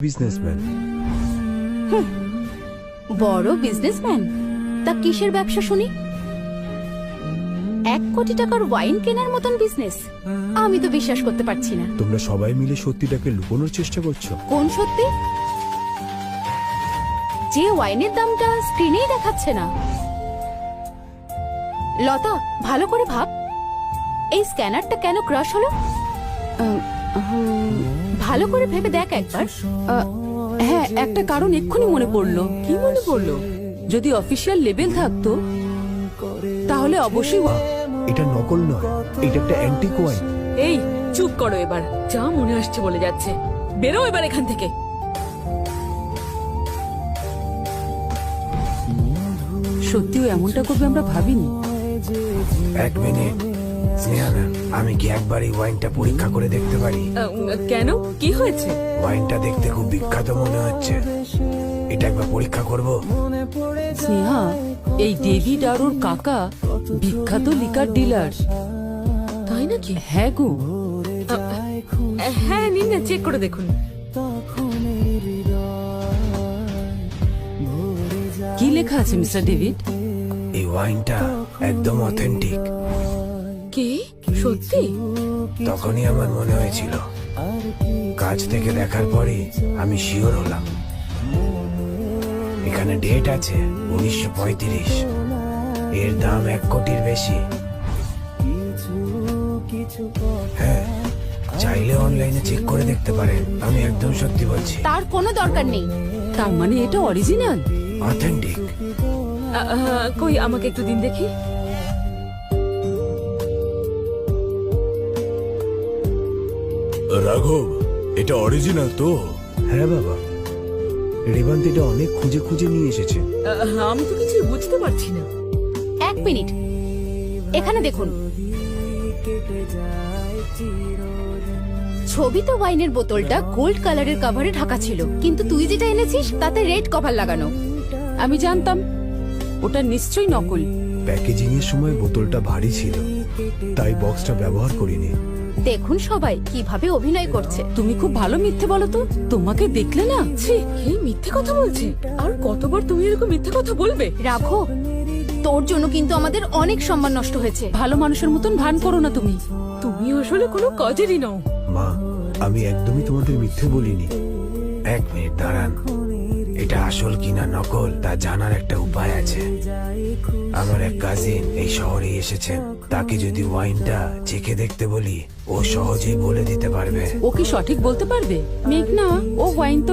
Businessman. বড় businessman? তা কিসের ব্যবসা শুনি? 1 কোটি টাকার ওয়াইন কেনার মতন বিজনেস? আমি তো বিশ্বাস করতে পারছি না। তোমরা সবাই মিলে সত্যিটাকে লুকোনোর চেষ্টা করছো। কোন সত্যি? যে ওয়াইনের দামটা স্ক্রিনেই দেখাচ্ছে না। লতা, ভালো করে ভাব, এই স্ক্যানারটা কেন ক্রাশ হলো? ভালো করে ভেবে দেখ একবার। হ্যাঁ, একটা কারণ এক্ষুনি মনে পড়লো। কি মনে পড়লো? যদি অফিসিয়াল লেবেল থাকতো তাহলে অবশ্যই। এটা নকল নয়, এটা একটা অ্যান্টিক ওয়াইন। এই চুপ করো, এবার যা মনে আসছে বলে যাচ্ছে। বেরো এবার এখান থেকে। সত্যিও এমনটা করবে আমরা ভাবিনি। 1 মিনিট স্নেহা ম্যাম, আমি কি একবার এই ওয়াইনটা পরীক্ষা করে দেখতে পারি? কেন, কি হয়েছে? ওয়াইনটা দেখতে খুব বিখ্যাত মনে হচ্ছে, এটা একবার পরীক্ষা করব। স্নেহা, এই ডেভিড আর ওর কাকা বিখ্যাত লিকার ডিলার। তাই নাকি? হ্যাঁ গো। হ্যাঁ, নিন না, চেক করে দেখুন। কি লেখা আছে মিস্টার ডেভিড? এই ওয়াইনটা একদম অথেন্টিক। কি সত্যি? তখনই আমার মনে হয়েছিল, কাছ থেকে দেখার পরে আমি শিওর হলাম। এখানে ডেট আছে 1935, এর দাম 1 কোটির বেশি। হ্যাঁ, চাইলে অনলাইনে চেক করে দেখতে পারেন, আমি একদম সত্যি বলছি। তার কোনো দরকার নেই। তার মানে এটা অরিজিনাল, অথেন্টিক। কই আমাকে একটু দিন দেখি। রাঘব, এটা অরিজিনাল তো? হ্যাঁ বাবা, রেবান্ত এটা অনেক খুঁজে খুঁজে নিয়ে এসেছে। আমি তো কিছু বুঝতে পারছি না। 1 মিনিট, এখানে দেখুন। ছবিতে ওয়াইনের বোতলটা গোল্ড কালারের কভারে ঢাকা ছিল, কিন্তু তুই যেটা এনেছিস তাতে রেড কভার লাগানো। আমি জানতাম ওটা নিশ্চয়ই নকল। প্যাকেজিং এর সময় বোতলটা ভারী ছিল, তাই বক্সটা ব্যবহার করিনি। দেখুন সবাই কিভাবে অভিনয় করছে। তুমি খুব ভালো মিথ্যে বলো তো। তোমাকে দেখলে না, ছি, এই মিথ্যে কথা বলছে। আর কতবার তুমি এরকম মিথ্যে কথা বলবে? রাখো, তোর জন্য কিন্তু আমাদের অনেক সম্মান নষ্ট হয়েছে। ভালো মানুষের মতন ভান করো না তুমি। তুমি আসলে কোনো কাজেরই নও। মা, আমি একদমই তোমাদের মিথ্যে বলিনি। 1 মিনিট দাঁড়ান, এটা আসল কিনা নকল তা জানার একটা উপায় আছে। আমার এক কাজিন এই শহরে এসেছেন, তাকে যদি ওয়াইনটা চেখে দেখতে বলি, ও সহজেই বলে দিতে পারবে। ও কি সঠিক বলতে পারবে? মেঘনা, ও ওয়াইন তো